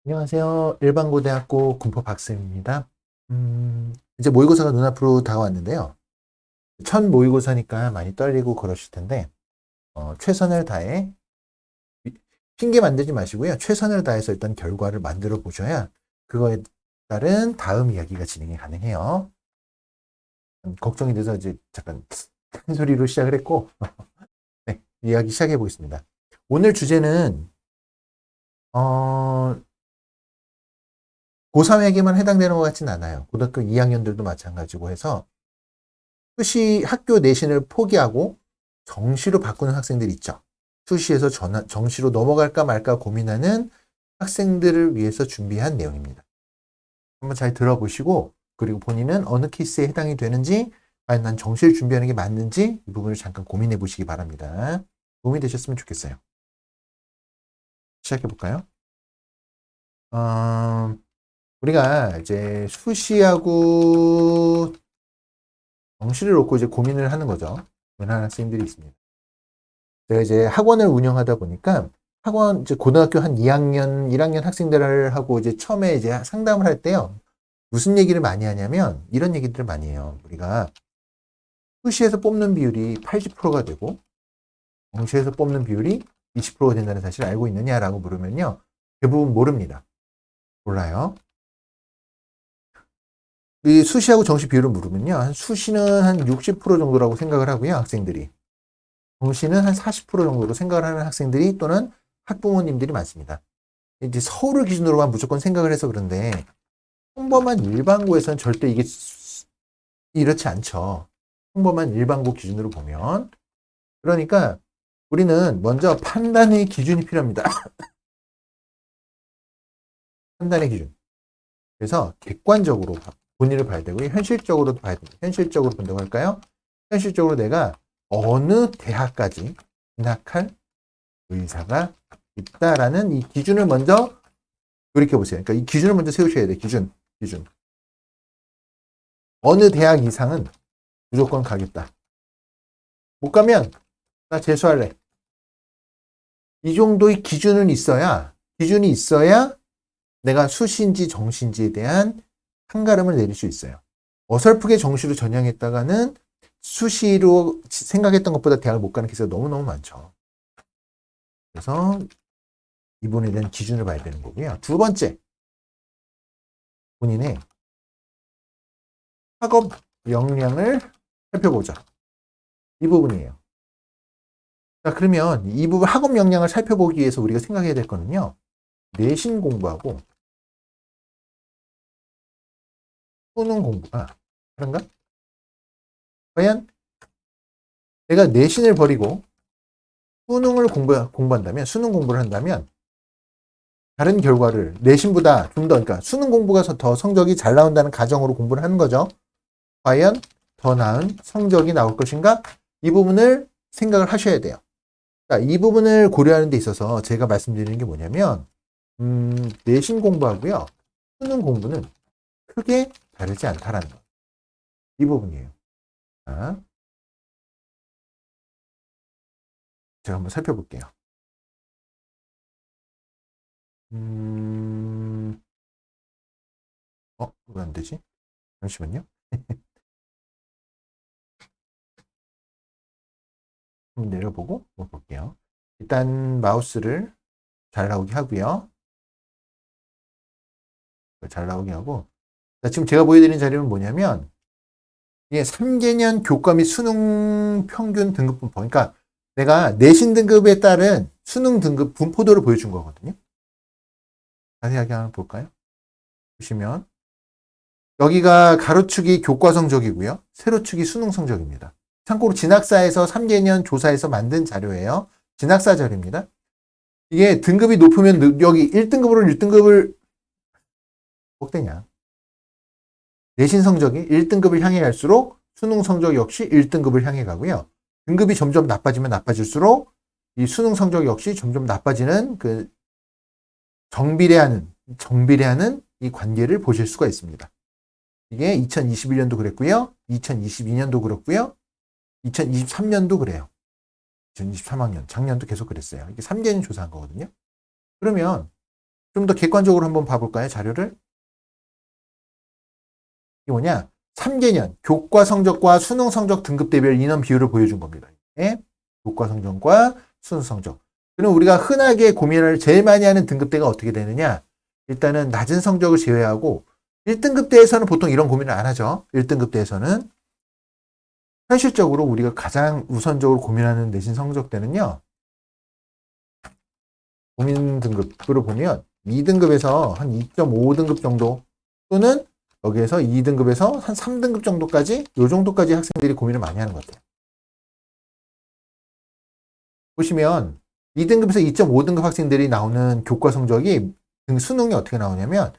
안녕하세요. 일반고등학교 군법 박쌤입니다. 이제 모의고사가 눈앞으로 다가왔는데요. 첫 모의고사니까 많이 떨리고 그러실 텐데, 최선을 다해, 핑계 만들지 마시고요. 최선을 다해서 일단 결과를 만들어 보셔야 그거에 따른 다음 이야기가 진행이 가능해요. 걱정이 돼서 이제 잠깐 큰 소리로 시작을 했고, 네, 이야기 시작해 보겠습니다. 오늘 주제는, 어, 고3에게만 해당되는 것 같진 않아요. 고등학교 2학년들도 마찬가지고 해서, 수시 학교 내신을 포기하고 정시로 바꾸는 학생들이 있죠. 수시에서 정시로 넘어갈까 말까 고민하는 학생들을 위해서 준비한 내용입니다. 한번 잘 들어보시고, 그리고 본인은 어느 케이스에 해당이 되는지, 과연 난 정시를 준비하는 게 맞는지 이 부분을 잠깐 고민해 보시기 바랍니다. 도움이 되셨으면 좋겠어요. 시작해 볼까요? 우리가 이제 수시하고 정시를 놓고 이제 고민을 하는 거죠. 고민하는 학생들이 있습니다. 제가 이제 학원을 운영하다 보니까 학원 이제 고등학교 한 2학년, 1학년 학생들하고 이제 처음에 이제 상담을 할 때요. 무슨 얘기를 많이 하냐면 이런 얘기들을 많이 해요. 우리가 수시에서 뽑는 비율이 80%가 되고 정시에서 뽑는 비율이 20%가 된다는 사실을 알고 있느냐라고 물으면요. 대부분 모릅니다. 몰라요. 이 수시하고 정시 비율을 물으면요. 수시는 한 60% 정도라고 생각을 하고요. 학생들이. 정시는 한 40% 정도로 생각을 하는 학생들이 또는 학부모님들이 많습니다. 이제 서울을 기준으로만 무조건 생각을 해서 그런데 평범한 일반고에서는 절대 이게 이렇지 않죠. 평범한 일반고 기준으로 보면. 그러니까 우리는 먼저 판단의 기준이 필요합니다. 판단의 기준. 그래서 객관적으로 본인을 봐야 되고 현실적으로도 봐야 됩니다. 현실적으로 본다고 할까요? 현실적으로 내가 어느 대학까지 진학할 의사가 있다라는 이 기준을 먼저 돌이켜 보세요. 그러니까 이 기준을 먼저 세우셔야 돼요. 기준. 어느 대학 이상은 무조건 가겠다. 못 가면 나 재수할래. 이 정도의 기준이 있어야 내가 수시인지 정시인지에 대한 판가름을 내릴 수 있어요. 어설프게 정시로 전향했다가는 수시로 생각했던 것보다 대학을 못 가는 케이스가 너무너무 많죠. 그래서 이 부분에 대한 기준을 봐야 되는 거고요. 두 번째, 본인의 학업 역량을 살펴보자. 이 부분이에요. 자, 그러면 이 부분 학업 역량을 살펴보기 위해서 우리가 생각해야 될 거는요. 내신 공부하고 수능 공부가 다른가? 과연 내가 내신을 버리고 수능을 공부한다면, 수능 공부를 한다면 다른 결과를 내신보다 좀 더, 그러니까 수능 공부가 더 성적이 잘 나온다는 가정으로 공부를 하는 거죠. 과연 더 나은 성적이 나올 것인가? 이 부분을 생각을 하셔야 돼요. 자, 이 부분을 고려하는 데 있어서 제가 말씀드리는 게 뭐냐면, 내신 공부하고요. 수능 공부는 크게 다르지 않다라는 거. 이 부분이에요. 자, 제가 한번 살펴볼게요. 왜 안 되지? 잠시만요. 좀 내려보고 볼게요. 일단 마우스를 잘 나오게 하고요. 잘 나오게 하고. 자, 지금 제가 보여드리는 자료는 뭐냐면, 이게 3개년 교과 및 수능 평균 등급 분포. 그러니까 내가 내신 등급에 따른 수능 등급 분포도를 보여준 거거든요. 자세하게 한번 볼까요? 보시면 여기가 가로축이 교과 성적이고요. 세로축이 수능 성적입니다. 참고로 진학사에서 3개년 조사에서 만든 자료예요. 진학사 자료입니다. 이게 등급이 높으면 여기 1등급으로 1등급을 꼭대냐. 내신 성적이 1등급을 향해 갈수록 수능 성적 역시 1등급을 향해 가고요. 등급이 점점 나빠지면 나빠질수록 이 수능 성적 역시 점점 나빠지는 그 정비례하는 이 관계를 보실 수가 있습니다. 이게 2021년도 그랬고요. 2022년도 그렇고요. 2023년도 그래요. 2023학년, 작년도 계속 그랬어요. 이게 3개년 조사한 거거든요. 그러면 좀 더 객관적으로 한번 봐볼까요? 자료를. 이게 뭐냐? 3개년 교과 성적과 수능 성적 등급대별 인원 비율을 보여준 겁니다. 네? 교과 성적과 수능 성적. 그럼 우리가 흔하게 고민을 제일 많이 하는 등급대가 어떻게 되느냐? 일단은 낮은 성적을 제외하고 1등급대에서는 보통 이런 고민을 안 하죠. 1등급대에서는 현실적으로 우리가 가장 우선적으로 고민하는 내신 성적대는요. 고민 등급으로 보면 2등급에서 한 2.5등급 정도 또는 여기에서 2등급에서 한 3등급 정도까지 이 정도까지 학생들이 고민을 많이 하는 것 같아요. 보시면 2등급에서 2.5등급 학생들이 나오는 교과 성적이 수능이 어떻게 나오냐면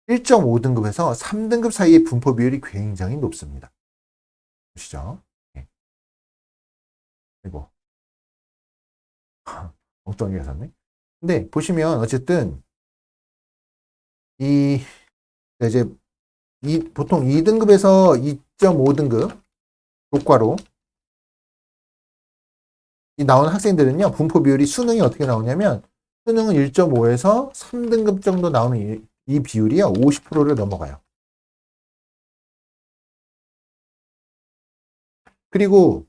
1.5등급에서 3등급 사이의 분포 비율이 굉장히 높습니다. 보시죠. 네. 그리고 엉뚱하게 갔네. 근데 보시면 어쨌든 이제 보통 2등급에서 2.5등급 교과로 나오는 학생들은요, 분포 비율이 수능이 어떻게 나오냐면, 수능은 1.5에서 3등급 정도 나오는 이 비율이요, 50%를 넘어가요. 그리고,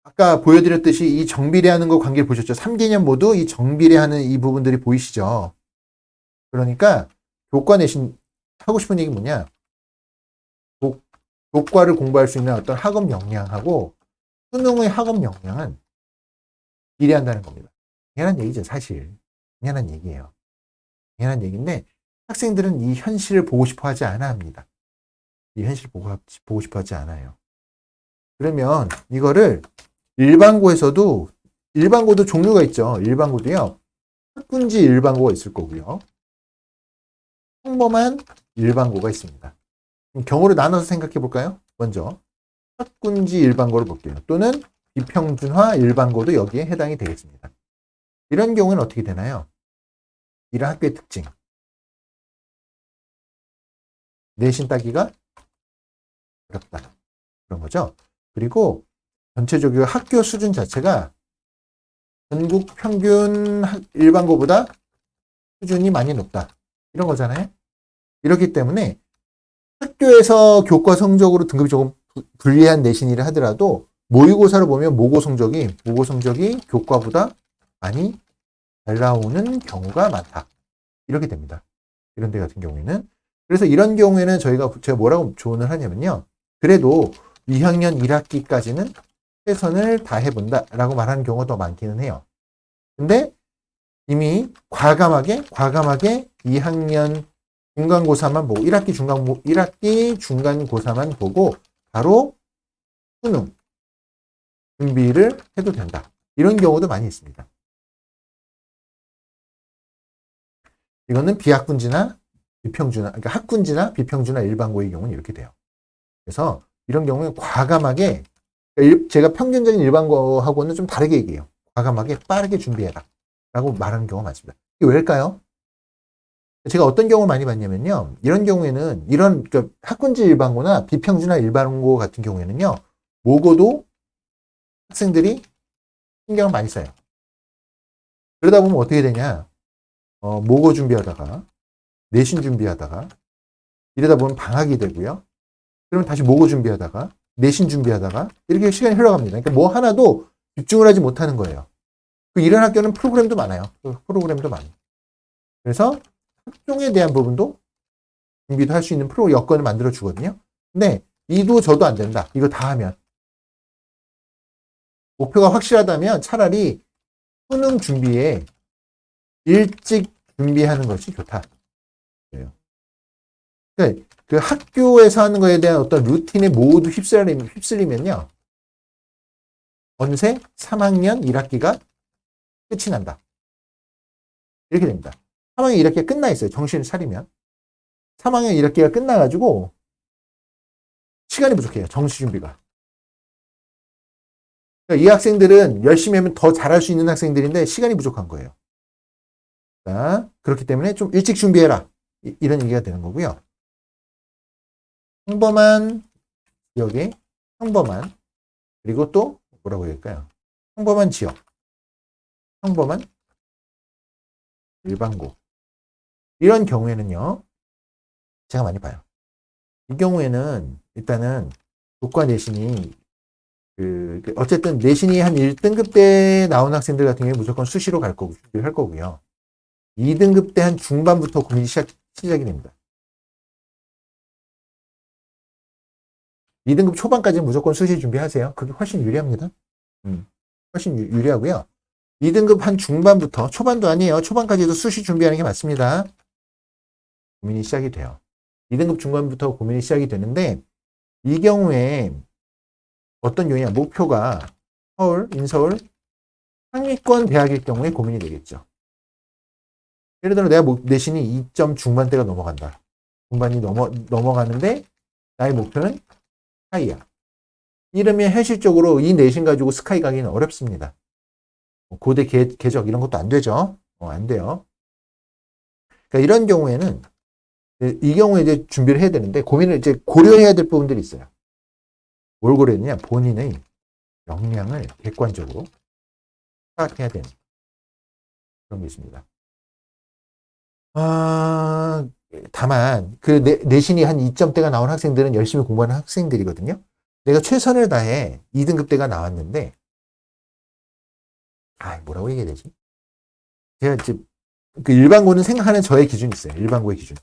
아까 보여드렸듯이 이 정비례하는 거 관계를 보셨죠? 3개년 모두 이 정비례하는 이 부분들이 보이시죠? 그러니까, 교과 내신 하고 싶은 얘기 뭐냐? 교과를 공부할 수 있는 어떤 학업 역량하고, 수능의 학업 역량은 비례한다는 겁니다. 당연한 얘기죠, 사실. 당연한 얘기예요. 당연한 얘기인데 학생들은 이 현실을 보고 싶어 하지 않아 합니다. 이 현실을 보고 싶어 하지 않아요. 그러면 이거를 일반고도 종류가 있죠. 일반고도요. 학군지 일반고가 있을 거고요. 평범한 일반고가 있습니다. 경우를 나눠서 생각해 볼까요? 먼저 학군지 일반고를 볼게요. 또는 비평준화 일반고도 여기에 해당이 되겠습니다. 이런 경우는 어떻게 되나요? 이런 학교의 특징. 내신 따기가 어렵다. 그런 거죠. 그리고 전체적으로 학교 수준 자체가 전국 평균 일반고보다 수준이 많이 높다. 이런 거잖아요. 이렇기 때문에 학교에서 교과 성적으로 등급이 조금 불리한 내신이라 하더라도 모의고사를 보면 모고 성적이 교과보다 많이 잘 나오는 경우가 많다. 이렇게 됩니다. 이런 데 같은 경우에는. 그래서 이런 경우에는 제가 뭐라고 조언을 하냐면요. 그래도 2학년 1학기까지는 최선을 다해본다라고 말하는 경우가 더 많기는 해요. 근데 이미 과감하게 2학년 중간고사만 보고 1학기 중간고사만 보고 바로 수능 준비를 해도 된다. 이런 경우도 많이 있습니다. 이거는 비학군지나 비평준화, 그러니까 학군지나 비평준화 일반고의 경우는 이렇게 돼요. 그래서 이런 경우에 과감하게 제가 평균적인 일반고하고는 좀 다르게 얘기해요. 과감하게 빠르게 준비해라 라고 말하는 경우가 많습니다. 이게 왜일까요? 제가 어떤 경우를 많이 봤냐면요. 이런 경우에는 그러니까 학군지 일반고나 비평준화 일반고 같은 경우에는요. 모고도 학생들이 신경을 많이 써요. 그러다 보면 어떻게 되냐. 모고 준비하다가 내신 준비하다가 이러다 보면 방학이 되고요. 그러면 다시 모고 준비하다가 내신 준비하다가 이렇게 시간이 흘러갑니다. 그러니까 뭐 하나도 집중을 하지 못하는 거예요. 이런 학교는 프로그램도 많아요. 그래서 학종에 대한 부분도 준비도 할 수 있는 여건을 만들어 주거든요. 근데 이도 저도 안 된다. 이거 다 하면. 목표가 확실하다면 차라리 수능 준비에 일찍 준비하는 것이 좋다. 그러니까 그 학교에서 하는 거에 대한 어떤 루틴에 모두 휩쓸리면요. 어느새 3학년 1학기가 끝이 난다. 이렇게 됩니다. 3학년 1학기가 끝나 있어요. 정신을 차리면. 3학년 1학기가 끝나가지고 시간이 부족해요. 정시 준비가. 그러니까 이 학생들은 열심히 하면 더 잘할 수 있는 학생들인데 시간이 부족한 거예요. 자, 그렇기 때문에 좀 일찍 준비해라. 이런 얘기가 되는 거고요. 평범한 지역의 평범한 그리고 또 뭐라고 해야 할까요? 평범한 지역, 평범한 일반고 이런 경우에는요, 제가 많이 봐요. 이 경우에는 일단은 교과 내신이 어쨌든 내신이 한 1등급 때 나온 학생들 같은 경우에 무조건 수시로 갈 거고, 할 거고요. 2등급 때 한 중반부터 고민이 시작이 됩니다. 2등급 초반까지는 무조건 수시 준비하세요. 그게 훨씬 유리합니다. 훨씬 유리하고요. 2등급 한 중반부터, 초반도 아니에요. 초반까지도 수시 준비하는 게 맞습니다. 고민이 시작이 돼요. 2등급 중반부터 고민이 시작이 되는데, 이 경우에 어떤 요인이냐, 목표가 서울, 인서울, 상위권 대학일 경우에 고민이 되겠죠. 예를 들어 내가 내신이 2점 중반대가 넘어간다. 중반이 넘어가는데 나의 목표는 스카이야. 이러면 현실적으로 이 내신 가지고 스카이 가기는 어렵습니다. 고대 궤적 이런 것도 안 되죠. 안 돼요. 그러니까 이런 경우에는 이 경우에 이제 준비를 해야 되는데 고민을 이제 고려해야 될 부분들이 있어요. 뭘 고려했느냐? 본인의 역량을 객관적으로 파악해야 되는 그런 게 있습니다. 다만 그 내신이 한 2점대가 나온 학생들은 열심히 공부하는 학생들이거든요. 내가 최선을 다해 2등급대가 나왔는데 뭐라고 얘기해야 되지? 제가 이제 그 일반고는 생각하는 저의 기준이 있어요. 일반고의 기준.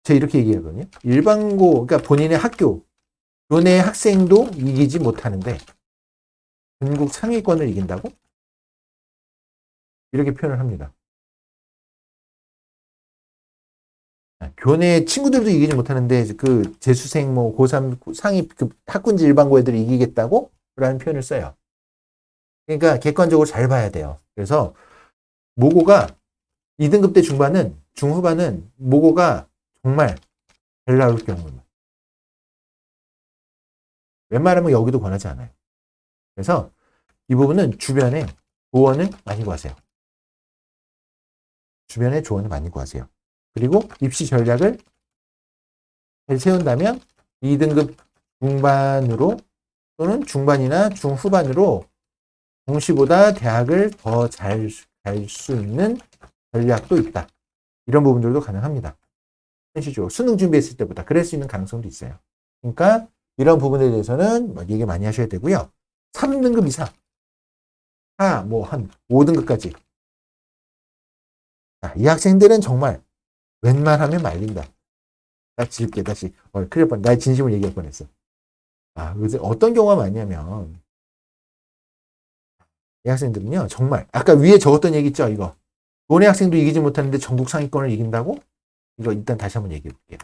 제가 이렇게 얘기하거든요. 일반고, 그러니까 본인의 학교, 교내 학생도 이기지 못하는데 전국 상위권을 이긴다고? 이렇게 표현을 합니다. 교내 친구들도 이기지 못하는데 그 재수생 뭐 고3 상위 그 학군지 일반고 애들이 이기겠다고? 라는 표현을 써요. 그러니까 객관적으로 잘 봐야 돼요. 그래서 모고가 2등급 대 중후반은 모고가 정말 잘 나올 경우는 웬만하면 여기도 권하지 않아요. 그래서 이 부분은 주변에 조언을 많이 구하세요. 주변에 조언을 많이 구하세요. 그리고 입시 전략을 잘 세운다면 2등급 중반으로 또는 중반이나 중후반으로 동시보다 대학을 더 잘 갈 수 있는 전략도 있다. 이런 부분들도 가능합니다. 현실적으로 수능 준비했을 때보다 그럴 수 있는 가능성도 있어요. 그러니까 이런 부분에 대해서는 얘기 많이 하셔야 되고요. 3등급 이상, 뭐 한 5등급까지. 이 학생들은 정말 웬만하면 말린다. 다시. 큰일 뻔. 나의 진심을 얘기할 뻔했어. 어떤 경우가 많냐면 이 학생들은요, 정말 아까 위에 적었던 얘기 있죠, 이거. 교내 학생도 이기지 못하는데 전국 상위권을 이긴다고? 이거 일단 다시 한번 얘기해 볼게요.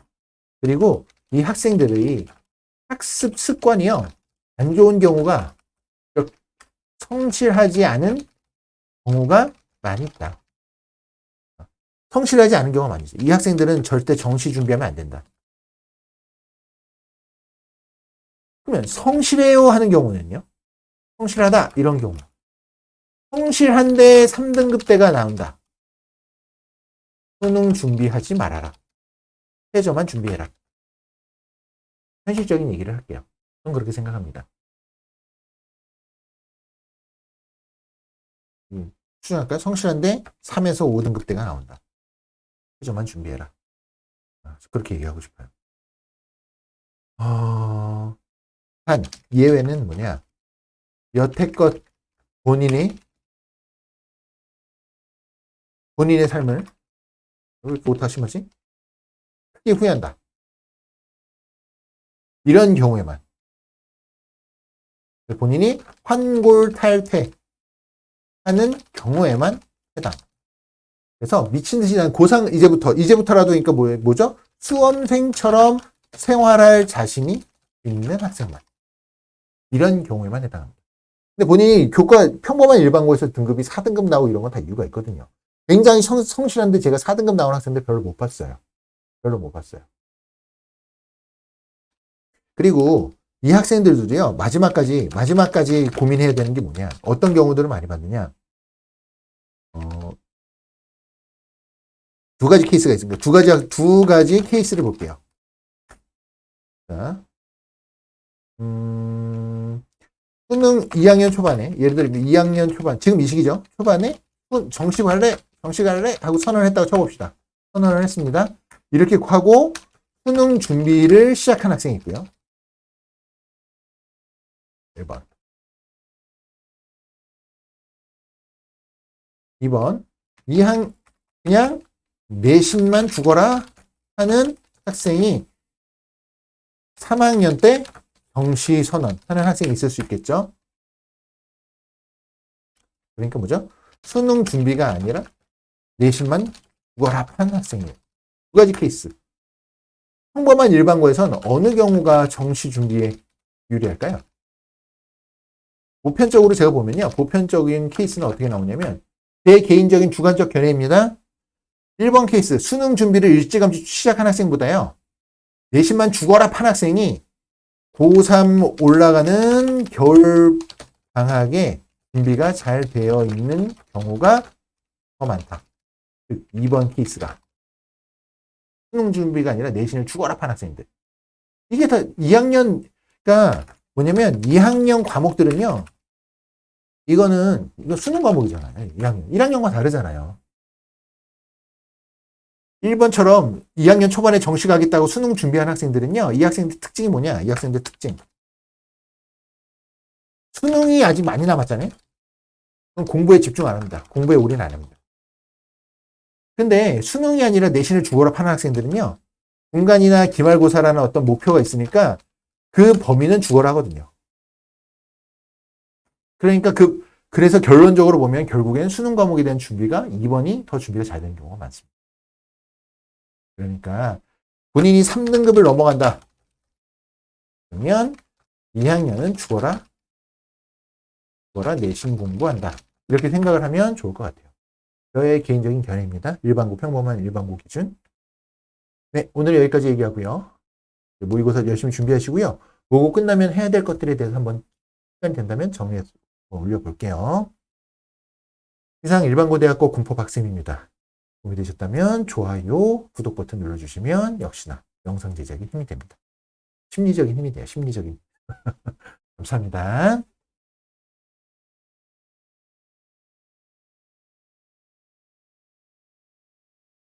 그리고 이 학생들의 학습 습관이요, 안 좋은 경우가 성실하지 않은 경우가 많이 있다. 성실하지 않은 경우가 많이 있어요. 이 학생들은 절대 정시 준비하면 안 된다. 그러면 성실해요 하는 경우는요, 성실하다 이런 경우. 성실한데 3등급대가 나온다. 수능 준비하지 말아라. 최저만 준비해라. 현실적인 얘기를 할게요. 저는 그렇게 생각합니다. 수능할까요? 성실한데 3에서 5등급대가 나온다. 최저만 준비해라. 그렇게 얘기하고 싶어요. 한 예외는 뭐냐? 여태껏 본인의 삶을 왜 이렇게 오타 심하지? 크게 후회한다. 이런 경우에만 본인이 환골탈퇴하는 경우에만 해당. 그래서 미친 듯이 난 고상 이제부터라도 그러니까 뭐죠? 수험생처럼 생활할 자신이 있는 학생만. 이런 경우에만 해당합니다. 근데 본인이 교과 평범한 일반고에서 등급이 4등급 나오고 이런 건 다 이유가 있거든요. 굉장히 성실한데 제가 4등급 나온 학생들 별로 못 봤어요. 그리고 이 학생들도요, 마지막까지 고민해야 되는 게 뭐냐. 어떤 경우들을 많이 받느냐. 두 가지 케이스가 있습니다. 두 가지 케이스를 볼게요. 자, 수능 2학년 초반에, 예를 들면 2학년 초반, 지금 이 시기죠? 초반에 정시 갈래? 정시 갈래? 하고 선언을 했다고 쳐봅시다. 선언을 했습니다. 이렇게 하고 수능 준비를 시작한 학생이 있고요. 1번. 2번. 그냥 내신만 죽어라 하는 학생이 3학년 때 정시 선언 하는 학생이 있을 수 있겠죠. 그러니까 뭐죠? 수능 준비가 아니라 내신만 죽어라 하는 학생이에요. 두 가지 케이스. 평범한 일반고에서는 어느 경우가 정시 준비에 유리할까요? 보편적으로 제가 보면요. 보편적인 케이스는 어떻게 나오냐면 제 개인적인 주관적 견해입니다. 1번 케이스. 수능 준비를 일찌감치 시작한 학생보다요. 내신만 죽어라 한 학생이 고3 올라가는 겨울 방학에 준비가 잘 되어 있는 경우가 더 많다. 즉 2번 케이스가. 수능 준비가 아니라 내신을 죽어라 한 학생인데. 이게 다 2학년, 그러니까 뭐냐면 2학년 과목들은요. 이거 수능 과목이잖아요. 2학년. 1학년과 다르잖아요. 1번처럼 2학년 초반에 정시 가겠다고 수능 준비한 학생들은요. 이 학생들 특징이 뭐냐? 이 학생들 특징. 수능이 아직 많이 남았잖아요. 그럼 공부에 집중 안 합니다. 공부에 올인 안 합니다. 근데 수능이 아니라 내신을 죽어라 파는 학생들은요. 중간이나 기말고사라는 어떤 목표가 있으니까 그 범위는 죽어라 하거든요. 그러니까 그래서 결론적으로 보면 결국에는 수능 과목에 대한 준비가 2번이 더 준비가 잘 되는 경우가 많습니다. 그러니까 본인이 3등급을 넘어간다. 그러면 2학년은 죽어라 내신 공부한다. 이렇게 생각을 하면 좋을 것 같아요. 저의 개인적인 견해입니다. 일반고, 평범한 일반고 기준. 네, 오늘 여기까지 얘기하고요. 모의고사 열심히 준비하시고요. 모의고 끝나면 해야 될 것들에 대해서 한번 시간이 된다면 정리해서 올려볼게요. 이상 일반고대학교 군포박쌤입니다. 도움이 되셨다면 좋아요, 구독 버튼 눌러주시면 역시나 영상 제작에 힘이 됩니다. 심리적인 힘이 돼요. 심리적인. 감사합니다.